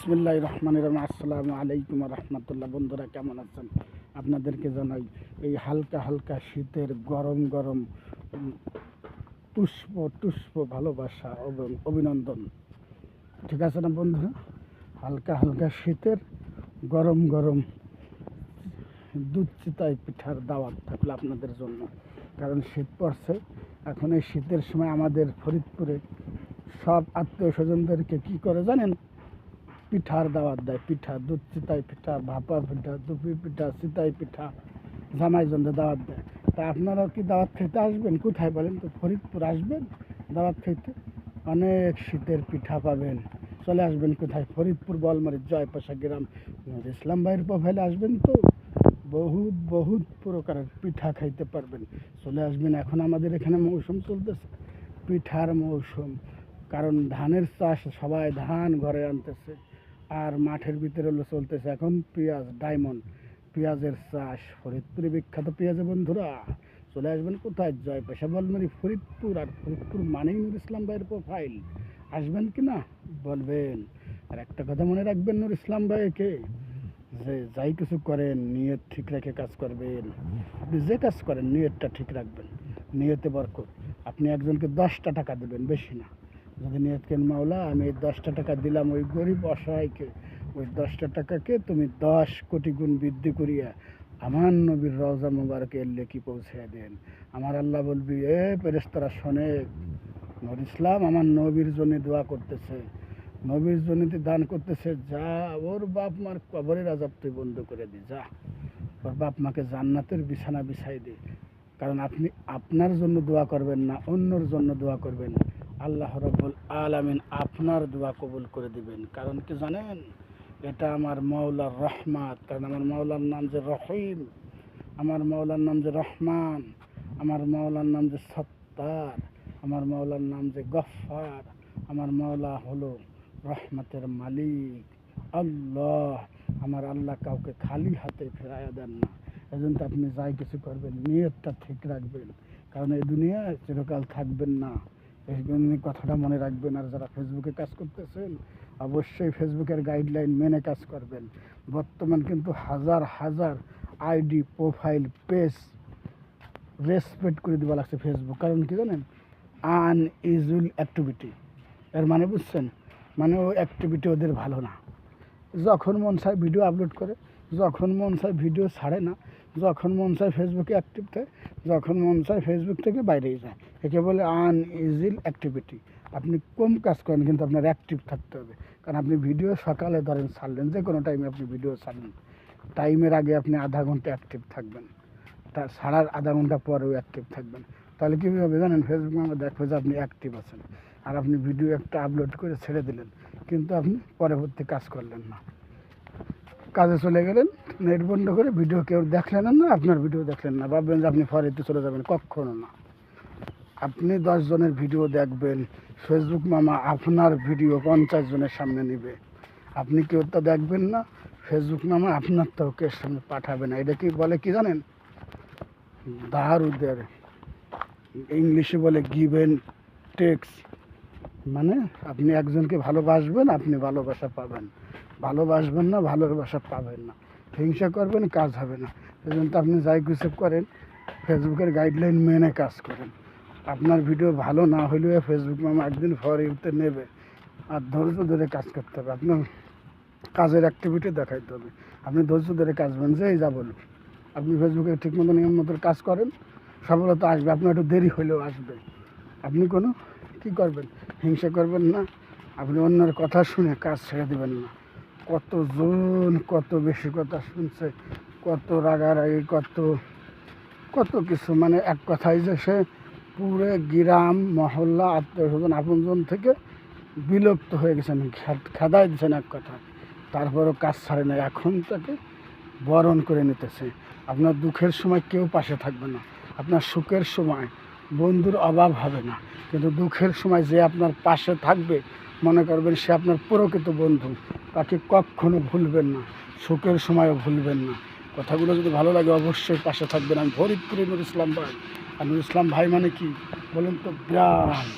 বিসমিল্লাহির রহমানির রহিম। আসসালামু আলাইকুম রহমতুল্লাহ। বন্ধুরা কেমন আছেন? আপনাদেরকে জানাই এই হালকা হালকা শীতের গরম গরম পুষ্প টুষ্প ভালোবাসা এবং অভিনন্দন। ঠিক আছে না বন্ধুরা? হালকা হালকা শীতের গরম গরম দুধ চিতাই পিঠার দাওয়াত থাকলো আপনাদের জন্য। কারণ শীত পড়ছে। এখন এই শীতের সময় আমাদের ফরিদপুরে সব আত্মীয় স্বজনদেরকে কী করে জানেন? পিঠার দাওয়াত দেয়। পিঠা, দুধ চিতাই পিঠা, ভাপা পিঠা, দুপি পিঠা, চিতাই পিঠা, জামাই জন্য দাওয়াত দেয়। তা আপনারাও কি দাওয়াত খেতে আসবেন? কোথায় বলেন তো? ফরিদপুর আসবেন দাওয়াত খেতে। অনেক শীতের পিঠা পাবেন। চলে আসবেন কোথায়? ফরিদপুর বলমারি জয়পাশা গ্রাম নুর ইসলাম ভাইয়ের প্রোফাইলে আসবেন তো বহুত বহুত প্রকারের পিঠা খাইতে পারবেন। চলে আসবেন। এখন আমাদের এখানে মৌসুম চলতেছে, পিঠার মৌসুম। কারণ ধানের চাষ, সবাই ধান ঘরে আনতেছে আর মাঠের ভিতরে হলো চলতেছে এখন পেঁয়াজ, ডায়মন্ড পেঁয়াজের চাষ। ফরিদপুরে বিখ্যাত পেঁয়াজে বন্ধুরা। চলে আসবেন কোথায়? জয়পাশা বলমারি ফরিদপুর। আর ফরিদপুর মানেই নুর ইসলাম ভাইয়ের প্রোফাইল। আসবেন কি না বলবেন? আর একটা কথা মনে রাখবেন, নুর ইসলাম ভাইকে যে যাই কিছু করেন নিয়ত ঠিক রেখে কাজ করবেন। আপনি যে কাজ করেন নিয়তটা ঠিক রাখবেন, নিয়তে বরকত। আপনি একজনকে 10টা টাকা দেবেন, বেশি না। যদি নিয়ত কেন, মাওলা আমি এই 10টা টাকা দিলাম ওই গরিব অসহায়কে, ওই 10টা টাকাকে তুমি 10 কোটি গুণ বৃদ্ধি করিয়া আমার নবীর রওজা মুবারকে লেখি পৌঁছে দেন। আমার আল্লাহ বলবি, এ ফেরেশতারা শোনে, নূর ইসলাম আমার নবীর জন্য দোয়া করতেছে, নবীর জন্য দান করতেছে, যা ওর বাপ মার কবরের আযাব তুই বন্ধ করে দি, যা ওর বাপ মাকে জান্নাতের বিছানা বিছাই দে। কারণ আপনি আপনার জন্য দোয়া করবেন না, অন্যর জন্য দোয়া করবেন। আল্লাহ রাব্বুল আলামিন আপনার দোয়া কবুল করে দিবেন। কারণ কি জানেন? এটা আমার মাওলার রহমত। কারণ আমার মাওলার নাম যে রহিম, আমার মাওলার নাম যে রহমান, আমার মাওলার নাম যে সত্তার, আমার মাওলার নাম যে গফফার, আমার মাওলা হলো রহমতের মালিক আল্লাহ। আমার আল্লাহ কাউকে খালি হাতে ফেরাইয়া দেন না। এজন্য আপনি যাই কিছু করবেন নিয়তটা ঠিক রাখবেন। কারণ এই দুনিয়ায় চিরকাল থাকবেন না, এই জন্য কথাটা মনে রাখবেন। আর যারা ফেসবুকে কাজ করতেছেন অবশ্যই ফেসবুকের গাইডলাইন মেনে কাজ করবেন। বর্তমান কিন্তু হাজার হাজার আইডি, প্রোফাইল, পেজ রেসপেক্ট করে দেওয়া লাগছে ফেসবুক। কারণ কি জানেন? আনইউজুয়াল অ্যাক্টিভিটি, এর মানে বুঝছেন? মানে ও অ্যাক্টিভিটি ওদের ভালো না। যখন মন চায় ভিডিও আপলোড করে, যখন মন চায় ভিডিও ছাড়ে না, যখন মন চায় ফেসবুকে অ্যাক্টিভ থাকে, যখন মন চায় ফেসবুক থেকে বাইরেই যায়। একে বলে আনইউজুয়াল অ্যাক্টিভিটি। আপনি কম কাজ করেন কিন্তু আপনার অ্যাক্টিভ থাকতে হবে। কারণ আপনি ভিডিও সকালে ধরেন ছাড়লেন, যে কোনো টাইমে আপনি ভিডিও ছাড়লেন, টাইমের আগে আপনি আধা ঘন্টা অ্যাক্টিভ থাকবেন, তার ছাড়ার আধা ঘন্টা পরেও অ্যাক্টিভ থাকবেন। তাহলে কী হবে জানেন? ফেসবুকে আমরা দেখবো যে আপনি অ্যাক্টিভ আছেন। আর আপনি ভিডিও একটা আপলোড করে ছেড়ে দিলেন, কিন্তু আপনি পরবর্তী কাজ করলেন না, কাজে চলে গেলেন, নেট বন্ধ করে ভিডিও কেউ দেখলেন না, আপনার ভিডিও দেখলেন না, ভাববেন যে আপনি ফরেতে চলে যাবেন। কখনো না। আপনি 10 জনের ভিডিও দেখবেন, ফেসবুক মামা আপনার ভিডিও 50 জনের সামনে নেবে। আপনি কেউ তা দেখবেন না, ফেসবুক মামা আপনার কাউকে সামনে পাঠাবে না। এটা কি বলে কি জানেন? দারুদের ইংলিশে বলে গিভ অ্যান্ড টেক্স। মানে আপনি একজনকে ভালোবাসবেন, আপনি ভালোবাসা পাবেন। ভালোবাসবেন না, ভালোবাসা পাবেন না। হিংসা করবেন, কাজ হবে না। এই জন্য আপনি যাই কিছু করেন ফেসবুকের গাইডলাইন মেনে কাজ করেন। আপনার ভিডিও ভালো না হলেও ফেসবুক মামা একদিন ফরিতে নেবে। আর ধৈর্য ধরে কাজ করতে হবে, আপনার কাজের অ্যাক্টিভিটি দেখাইতে হবে। আপনি ধৈর্য ধরে কাজ করবেন, যেই যা বলুন। আপনি ফেসবুকে ঠিক মতো নিয়ম মতো কাজ করেন, সফলতা আসবে। আপনার একটু দেরি হলেও আসবে। আপনি কোনো কী করবেন? হিংসা করবেন না। আপনি অন্যের কথা শুনে কাজ ছেড়ে দেবেন না। কতজন কত বেশি কথা শুনছে, কত রাগারাগি, কত কত কিছু। মানে এক কথায় যে সে পুরো গ্রাম মহল্লা আত্মীয় স্বজন আপনজন থেকে বিলুপ্ত হয়ে গেছেন, খেদাই দিচ্ছেন এক কথা। তারপরও কাজ ছাড়ে না, এখন তাকে বরণ করে নিতেছে। আপনার দুঃখের সময় কেউ পাশে থাকবে না, আপনার সুখের সময় বন্ধুর অভাব হবে না, কিন্তু দুঃখের সময় যে আপনার পাশে থাকবে মনে করবেন সে আপনার প্রকৃত বন্ধু। তাকে কখনো ভুলবেন না, সুখের সময়ও ভুলবেন না। কথাগুলো যদি ভালো লাগে অবশ্যই পাশে থাকবেন। আমি ফরিদপুরে নুর ইসলাম ভাই। আর নুর ইসলাম ভাই মানে কি বলেন তো? বিরাট